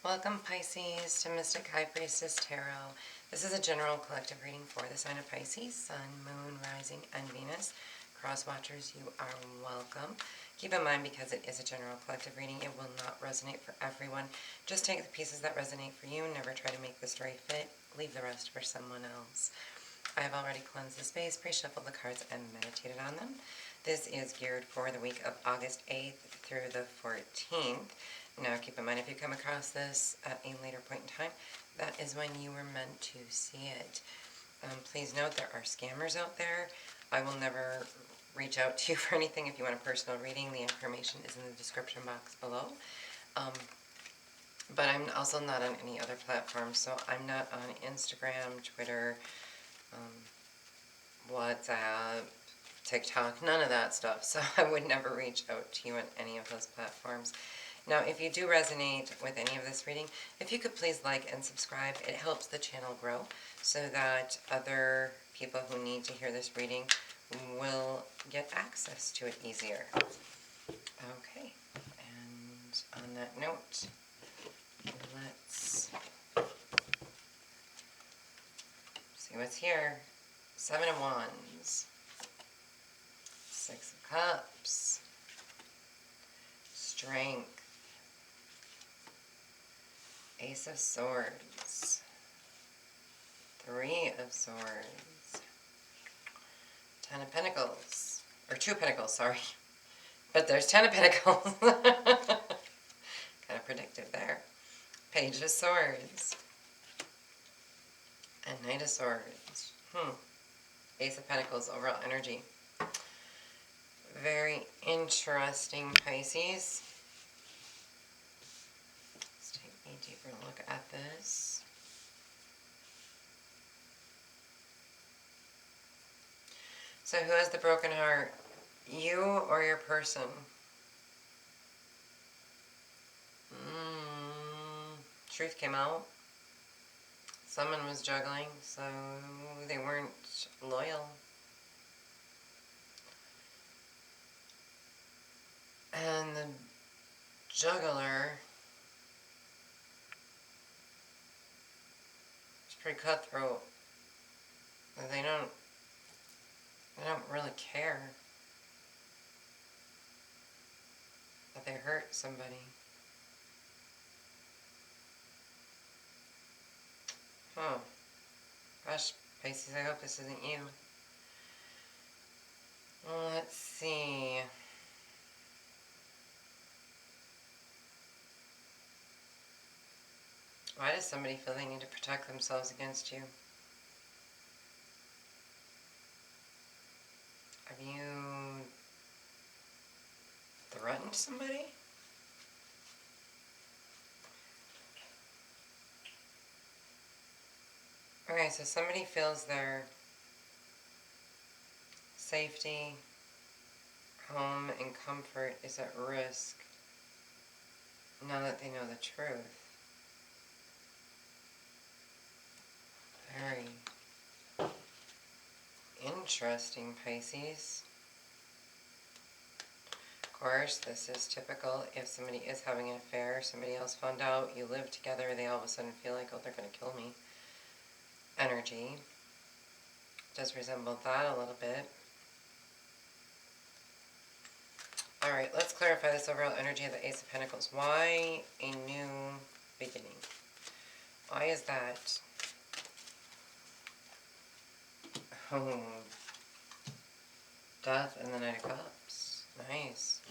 Welcome Pisces to Mystic High Priestess Tarot. This is a general collective reading for the sign of Pisces, Sun, Moon, Rising, and Venus. Cross watchers, you are welcome. Keep in mind, because it is a general collective reading, it will not resonate for everyone. Just take the pieces that resonate for you. Never try to make the story fit. Leave the rest for someone else. I have already cleansed the space, pre-shuffled the cards, and meditated on them. This is geared for the week of August 8th through the 14th. Now keep in mind, if you come across this at a later point in time, that is when you were meant to see it. Please note there are scammers out there. I will never reach out to you for anything. If you want a personal reading, the information is in the description box below. But I'm also not on any other platform, so I'm not on Instagram, Twitter, WhatsApp, TikTok, none of that stuff. So I would never reach out to you on any of those platforms. Now, if you do resonate with any of this reading, if you could please like and subscribe, it helps the channel grow so that other people who need to hear this reading will get access to it easier. Okay, and on that note, let's see what's here. 7 of Wands, 6 of Cups, Strength, Ace of Swords, 3 of Swords, 10 of Pentacles, or 2 of Pentacles, sorry. But there's 10 of Pentacles. Kind of predictive there. Page of Swords, and Knight of Swords. Ace of Pentacles, overall energy. Very interesting, Pisces. Let's take a deeper look at this. So who has the broken heart? You or your person? Truth came out. Someone was juggling, so they weren't loyal. And the juggler is pretty cutthroat. They don't really care that they hurt somebody. Oh, gosh, Pisces, I hope this isn't you. Well, let's see. Why does somebody feel they need to protect themselves against you? Have you threatened somebody? Okay, so somebody feels their safety, home, and comfort is at risk now that they know the truth. Very interesting, Pisces. Of course, this is typical. If somebody is having an affair, somebody else found out, you live together, they all of a sudden feel like, oh, they're going to kill me. Energy. Does resemble that a little bit. Alright, let's clarify this overall energy of the Ace of Pentacles. Why a new beginning? Why is that? Oh, Death and the Knight of Cups. Nice.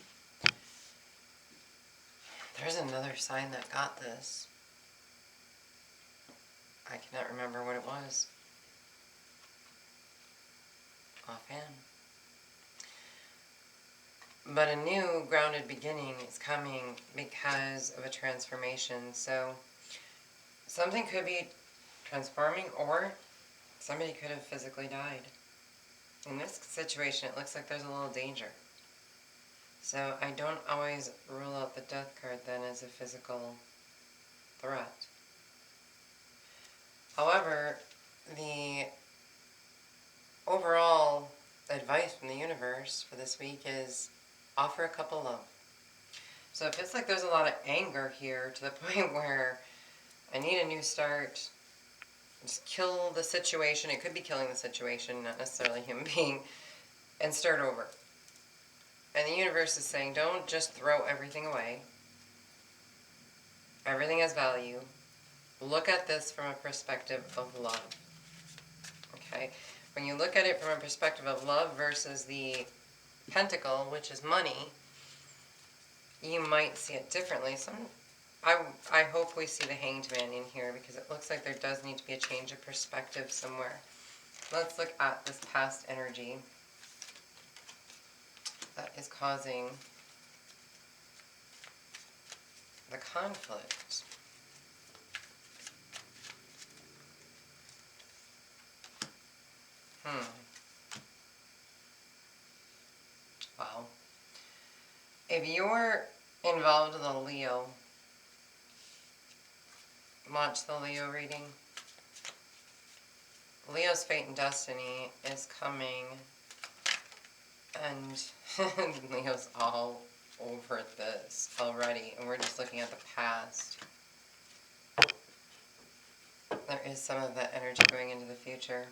There's another sign that got this. I cannot remember what it was offhand. But a new grounded beginning is coming because of a transformation. So something could be transforming, or somebody could have physically died. In this situation, it looks like there's a little danger. So I don't always rule out the death card then as a physical threat. However, the overall advice from the universe for this week is offer a couple love. So if it's like there's a lot of anger here to the point where I need a new start, just kill the situation. It could be killing the situation, not necessarily a human being, and start over. And the universe is saying, don't just throw everything away. Everything has value. Look at this from a perspective of love. Okay? When you look at it from a perspective of love versus the pentacle, which is money, you might see it differently. I hope we see the Hanged Man in here, because it looks like there does need to be a change of perspective somewhere. Let's look at this past energy that is causing the conflict. Wow. If you're involved with a Leo, watch the Leo reading. Leo's fate and destiny is coming, and Leo's all over this already, and we're just looking at the past. There is some of that energy going into the future.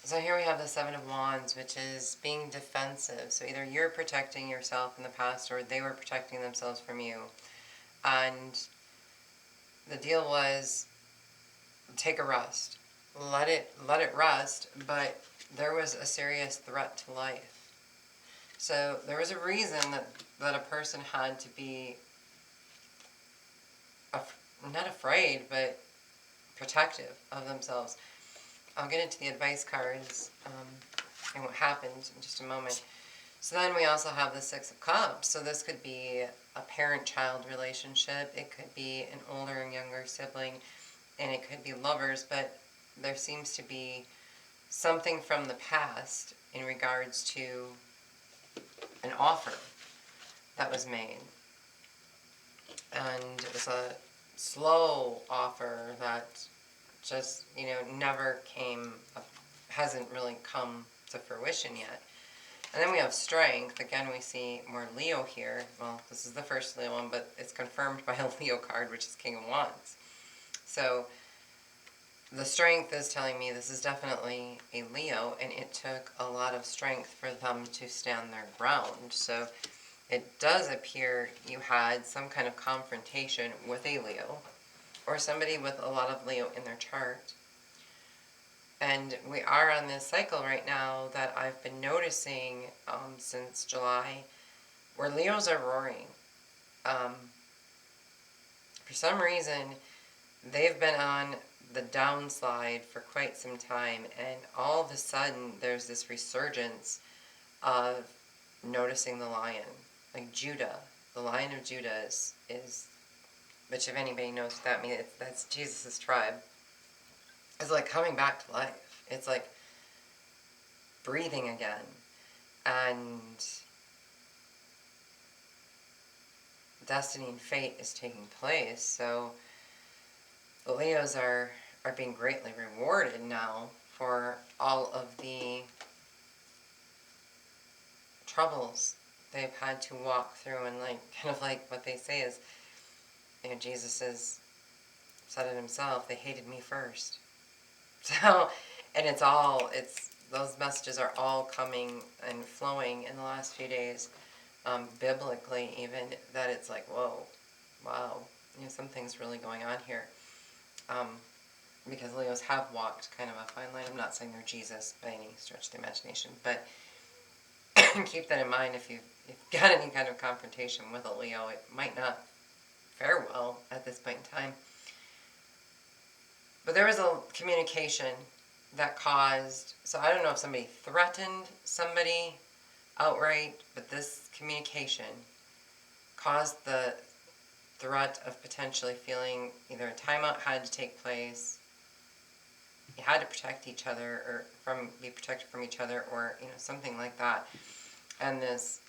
So here we have the Seven of Wands, which is being defensive. So either you're protecting yourself in the past, or they were protecting themselves from you. And the deal was, take a rest. Let it rest, but there was a serious threat to life. So there was a reason that a person had to be not afraid, but protective of themselves. I'll get into the advice cards and what happened in just a moment. So then we also have the Six of Cups. So this could be a parent-child relationship. It could be an older and younger sibling. And it could be lovers. But there seems to be something from the past in regards to an offer that was made. And it was a slow offer that just, never hasn't really come to fruition yet. And then we have Strength. Again, we see more Leo here. Well, this is the first Leo one, but it's confirmed by a Leo card, which is King of Wands. So the Strength is telling me this is definitely a Leo, and it took a lot of strength for them to stand their ground. So it does appear you had some kind of confrontation with a Leo, or somebody with a lot of Leo in their chart. And we are on this cycle right now that I've been noticing since July, where Leos are roaring. For some reason, they've been on the downslide for quite some time, and all of a sudden there's this resurgence of noticing the lion. Like Judah, the Lion of Judah is which if anybody knows what that means, that's Jesus' tribe. It's like coming back to life. It's like breathing again. And destiny and fate is taking place. So the Leos are being greatly rewarded now for all of the troubles they've had to walk through. And kind of like what they say is, Jesus said it himself, they hated me first. So, and those messages are all coming and flowing in the last few days, biblically even, that it's like, whoa, wow, something's really going on here. Because Leos have walked kind of a fine line. I'm not saying they're Jesus by any stretch of the imagination, but keep that in mind. If you've got any kind of confrontation with a Leo, it might not fare well at this point in time. But there was a communication that caused, so I don't know if somebody threatened somebody outright, but this communication caused the threat of potentially feeling either a timeout had to take place, you had to protect each other, or be protected from each other, or something like that. And this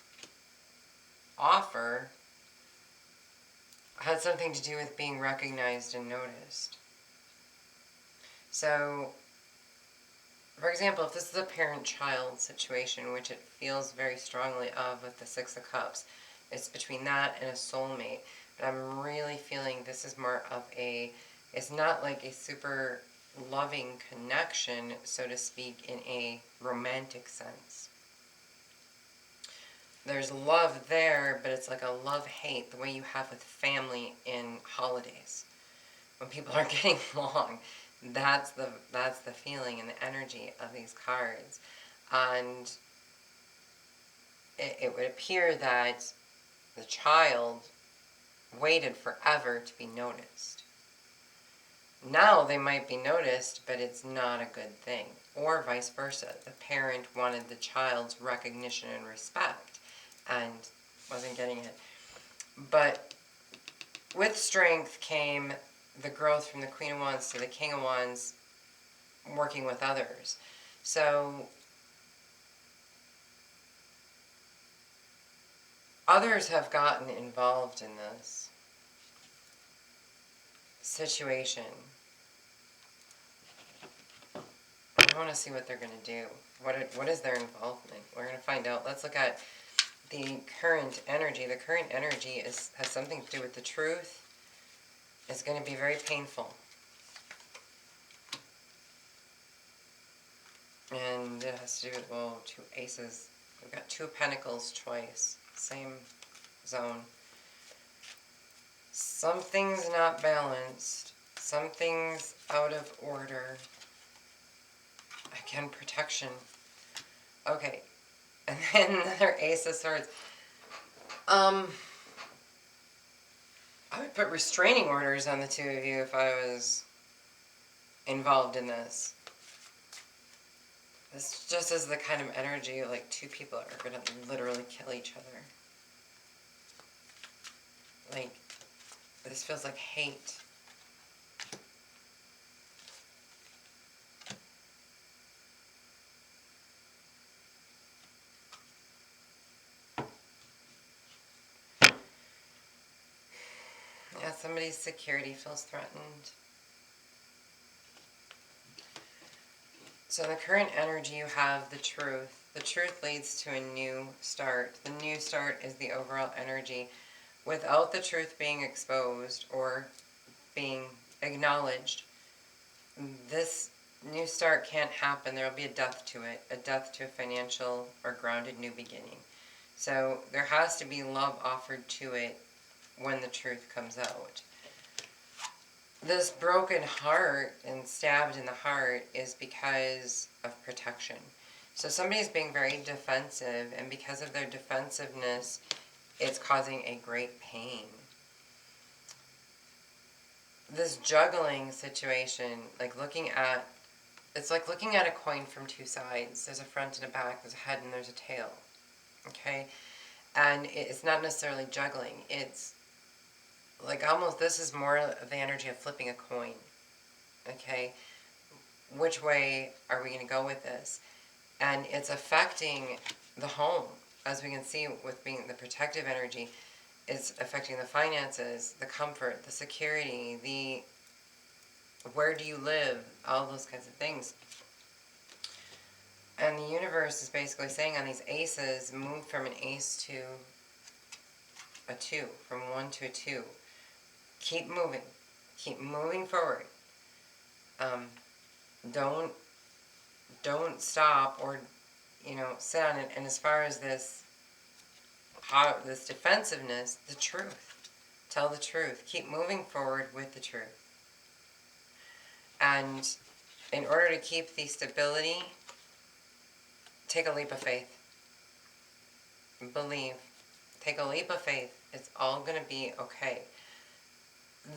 offer had something to do with being recognized and noticed. So For example, if this is a parent-child situation, which it feels very strongly of with the Six of Cups, it's between that and a soulmate. But I'm really feeling this is more of a, it's not like a super loving connection, so to speak, in a romantic sense. There's love there, but it's like a love-hate, the way you have with family in holidays. When people are getting along, that's the feeling and the energy of these cards. And it would appear that the child waited forever to be noticed. Now they might be noticed, but it's not a good thing. Or vice versa. The parent wanted the child's recognition and respect and wasn't getting it. But with strength came the growth from the Queen of Wands to the King of Wands, working with others. So others have gotten involved in this situation. I want to see what they're going to do. What is their involvement? We're going to find out. Let's look at the current energy. The current energy has something to do with the truth. It's going to be very painful. And it has to do with, well, two aces. We've got two of pentacles twice. Same zone. Something's not balanced. Something's out of order. Again, protection. Okay. And then another Ace of Swords. I would put restraining orders on the two of you if I was involved in this. This just is the kind of energy like two people are going to literally kill each other. Like, this feels like hate. Yeah, somebody's security feels threatened. So in the current energy, you have the truth. The truth leads to a new start. The new start is the overall energy. Without the truth being exposed or being acknowledged, this new start can't happen. There will be a death to it, a death to a financial or grounded new beginning. So there has to be love offered to it when the truth comes out. This broken heart and stabbed in the heart is because of protection. So somebody's being very defensive, and because of their defensiveness, it's causing a great pain. This juggling situation, like it's like looking at a coin from two sides. There's a front and a back, there's a head and there's a tail. Okay? And it's not necessarily juggling. It's like almost, this is more of the energy of flipping a coin. Okay? Which way are we going to go with this? And it's affecting the home, as we can see with being the protective energy. It's affecting the finances, the comfort, the security, the where do you live, all those kinds of things. And the universe is basically saying on these aces, move from an ace to a 2, from 1 to a 2. Keep moving forward. Don't stop or, sit on it. And as far as this defensiveness, the truth. Tell the truth. Keep moving forward with the truth. And in order to keep the stability, take a leap of faith. Believe. Take a leap of faith. It's all going to be okay.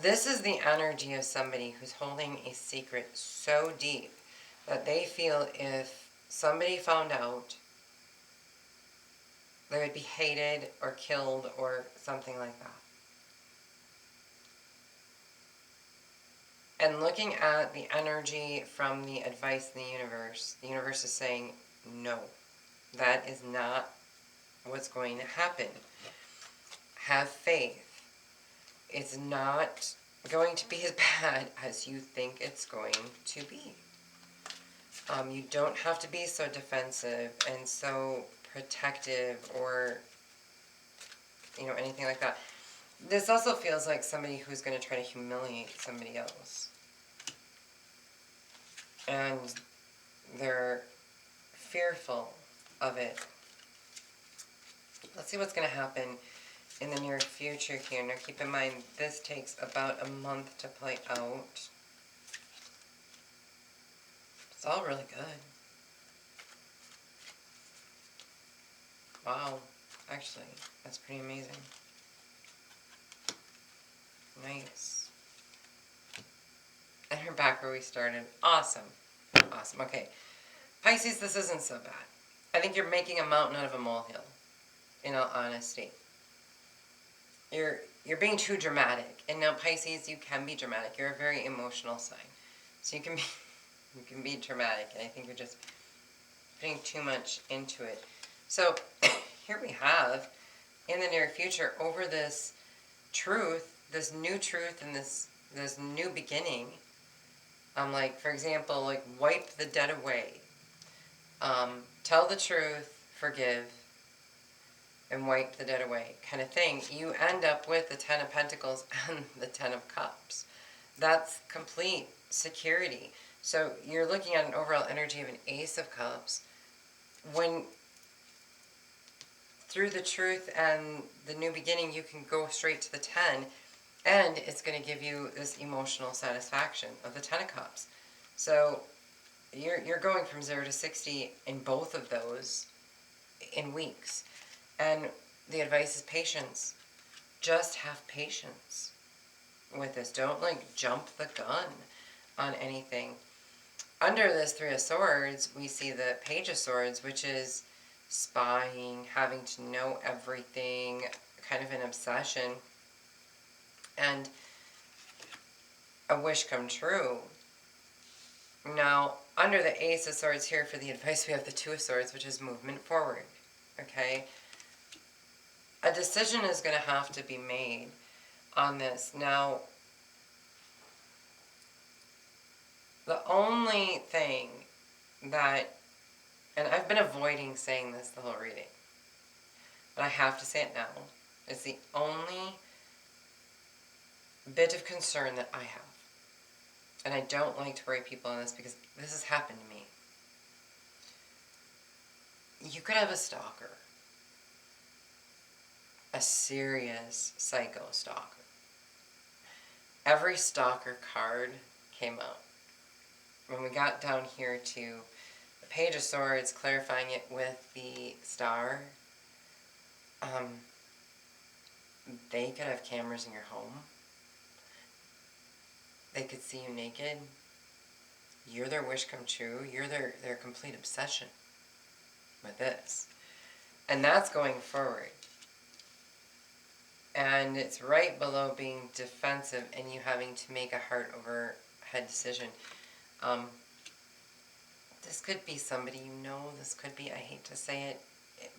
This is the energy of somebody who's holding a secret so deep that they feel if somebody found out, they would be hated or killed or something like that. And looking at the energy from the advice in the universe is saying, no, that is not what's going to happen. Have faith. It's not going to be as bad as you think it's going to be. You don't have to be so defensive and so protective or, anything like that. This also feels like somebody who's going to try to humiliate somebody else. And they're fearful of it. Let's see what's going to happen in the near future here. Now keep in mind, this takes about a month to play out. It's all really good. Wow. Actually, that's pretty amazing. Nice. And we're back where we started. Awesome. Awesome. Okay. Pisces, this isn't so bad. I think you're making a mountain out of a molehill, in all honesty. You're being too dramatic. And now Pisces, you can be dramatic. You're a very emotional sign. So you can be dramatic, and I think you're just putting too much into it. So here we have, in the near future, over this truth, this new truth, and this new beginning. Like, for example, like, wipe the dead away. Tell the truth, forgive, and wipe the dead away kind of thing. You end up with the Ten of Pentacles and the Ten of Cups. That's complete security. So you're looking at an overall energy of an Ace of Cups. When through the truth and the new beginning, you can go straight to the 10, and it's going to give you this emotional satisfaction of the Ten of Cups. So you're going from 0 to 60 in both of those in weeks. And the advice is patience. Just have patience with this. Don't jump the gun on anything. Under this Three of Swords, we see the Page of Swords, which is spying, having to know everything, kind of an obsession, and a wish come true. Now, under the Ace of Swords here for the advice, we have the Two of Swords, which is movement forward. Okay? A decision is going to have to be made on this. Now, the only thing that, and I've been avoiding saying this the whole reading, but I have to say it now, it's the only bit of concern that I have. And I don't like to worry people on this because this has happened to me. You could have a stalker. A serious psycho stalker. Every stalker card came out. When we got down here to the Page of Swords, clarifying it with the Star, they could have cameras in your home. They could see you naked. You're their wish come true. You're their complete obsession with this. And that's going forward. And it's right below being defensive and you having to make a heart over head decision. This could be somebody you know. This could be, I hate to say it,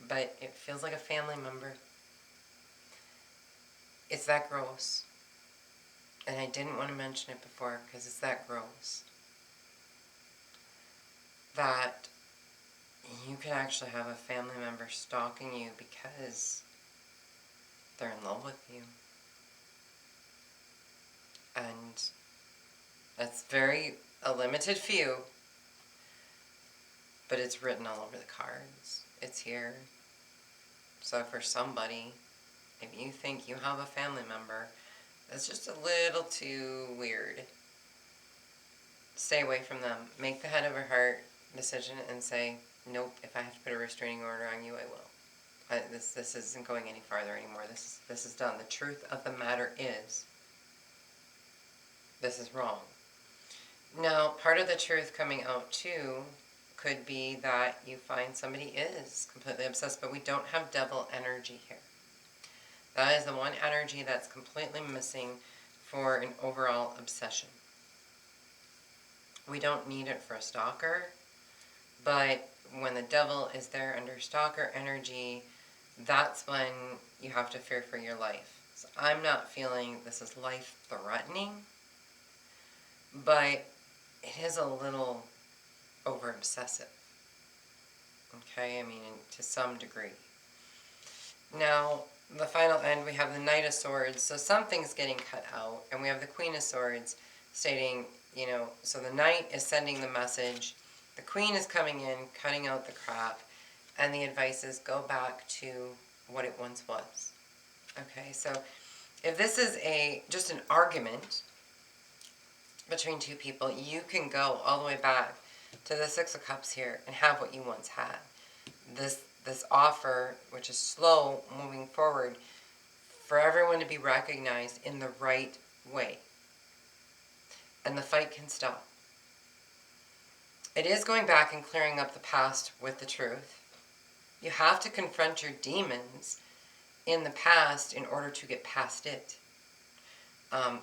but it feels like a family member. It's that gross. And I didn't want to mention it before because it's that gross. That you could actually have a family member stalking you because they're in love with you. And that's a limited few, but it's written all over the cards. It's here. So for somebody, if you think you have a family member that's just a little too weird, stay away from them. Make the head over heart decision and say, nope, if I have to put a restraining order on you, I will. This isn't going any farther anymore. This is done. The truth of the matter is, this is wrong. Now, part of the truth coming out too could be that you find somebody is completely obsessed, but we don't have devil energy here. That is the one energy that's completely missing for an overall obsession. We don't need it for a stalker, but when the devil is there under stalker energy, that's when you have to fear for your life. So I'm not feeling this is life-threatening, but it is a little over obsessive. Okay, I mean, to some degree. Now, the final end, we have the Knight of Swords, so something's getting cut out, and we have the Queen of Swords stating, so the Knight is sending the message, the Queen is coming in, cutting out the crap, and the advice is go back to what it once was. Okay, so if this is just an argument between two people, you can go all the way back to the Six of Cups here and have what you once had. This offer, which is slow moving forward, for everyone to be recognized in the right way. And the fight can stop. It is going back and clearing up the past with the truth. You have to confront your demons in the past in order to get past it.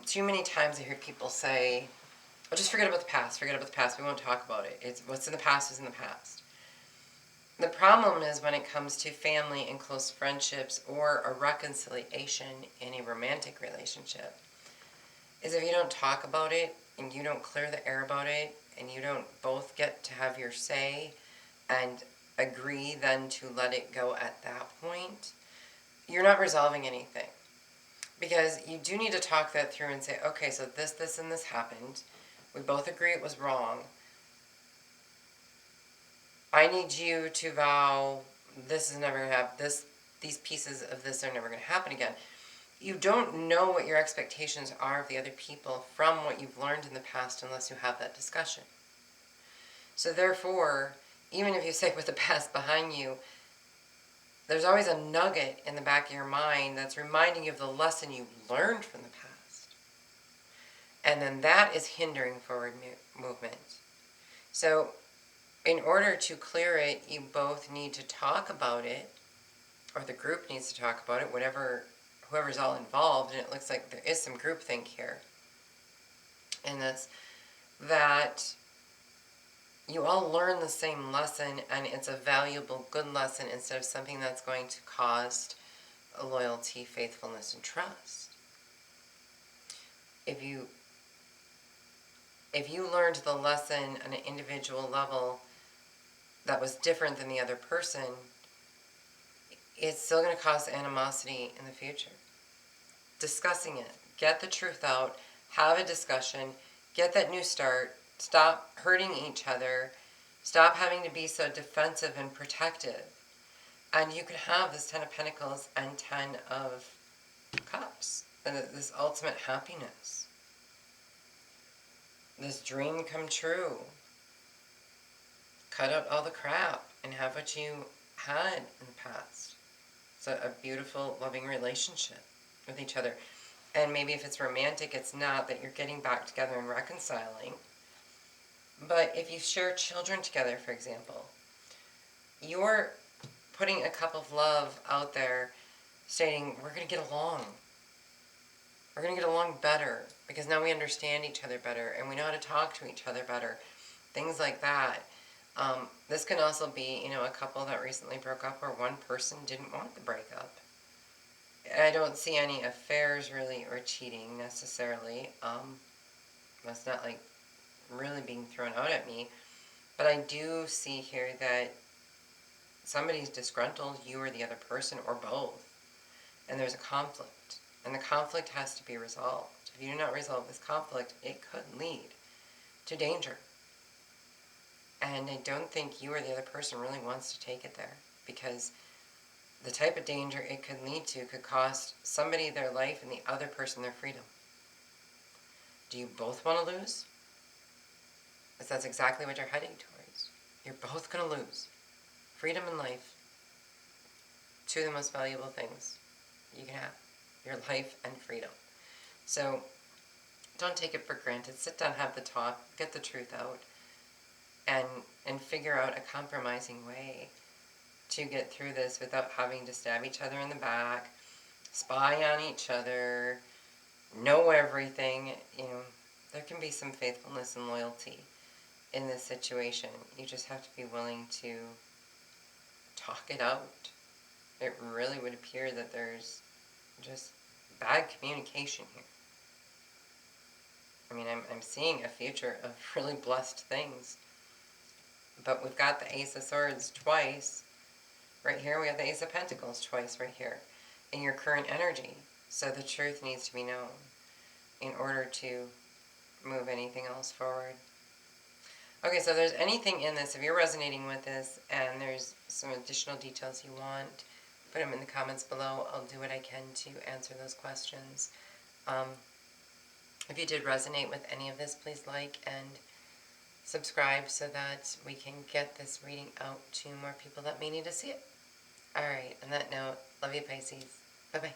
Too many times I hear people say, "Oh, just forget about the past, forget about the past, we won't talk about it. It's what's in the past is in the past." The problem is when it comes to family and close friendships or a reconciliation in a romantic relationship, is if you don't talk about it and you don't clear the air about it and you don't both get to have your say and agree then to let it go at that point, you're not resolving anything. Because you do need to talk that through and say, okay, so this, and this happened. We both agree it was wrong. I need you to vow this is never going to happen. These pieces of this are never going to happen again. You don't know what your expectations are of the other people from what you've learned in the past unless you have that discussion. So therefore, even if you say with the past behind you, there's always a nugget in the back of your mind that's reminding you of the lesson you learned from the past. And then that is hindering forward movement. So in order to clear it, you both need to talk about it, or the group needs to talk about it, whoever's all involved, and it looks like there is some groupthink here. And that's that you all learn the same lesson, and it's a valuable, good lesson instead of something that's going to cost loyalty, faithfulness, and trust. If you learned the lesson on an individual level that was different than the other person, it's still going to cause animosity in the future. Discussing it, get the truth out, have a discussion, get that new start, stop hurting each other, stop having to be so defensive and protective. And you can have this 10 of Pentacles and 10 of Cups, and this ultimate happiness. This dream come true. Cut out all the crap and have what you had in the past. It's a beautiful, loving relationship with each other. And maybe if it's romantic, it's not that you're getting back together and reconciling. But if you share children together, for example, you're putting a cup of love out there stating, we're going to get along. We're going to get along better because now we understand each other better and we know how to talk to each other better. Things like that. This can also be, a couple that recently broke up where one person didn't want the breakup. I don't see any affairs really or cheating necessarily. That's not like really being thrown out at me. But I do see here that somebody's disgruntled, you or the other person, or both. And there's a conflict. And the conflict has to be resolved. If you do not resolve this conflict, it could lead to danger. And I don't think you or the other person really wants to take it there. Because the type of danger it could lead to could cost somebody their life and the other person their freedom. Do you both want to lose? Because that's exactly what you're heading towards. You're both going to lose. Freedom and life. Two of the most valuable things you can have. Your life and freedom. So don't take it for granted. Sit down, have the talk, get the truth out, and figure out a compromising way to get through this without having to stab each other in the back, spy on each other, know everything. There can be some faithfulness and loyalty in this situation. You just have to be willing to talk it out. It really would appear that there's just bad communication here. I mean, I'm seeing a future of really blessed things. But we've got the Ace of Swords twice. Right here, we have the Ace of Pentacles twice right here in your current energy. So the truth needs to be known in order to move anything else forward. Okay, so if there's anything in this, if you're resonating with this and there's some additional details you want, put them in the comments below. I'll do what I can to answer those questions. If you did resonate with any of this, please like and subscribe so that we can get this reading out to more people that may need to see it. Alright, on that note, love you Pisces. Bye-bye.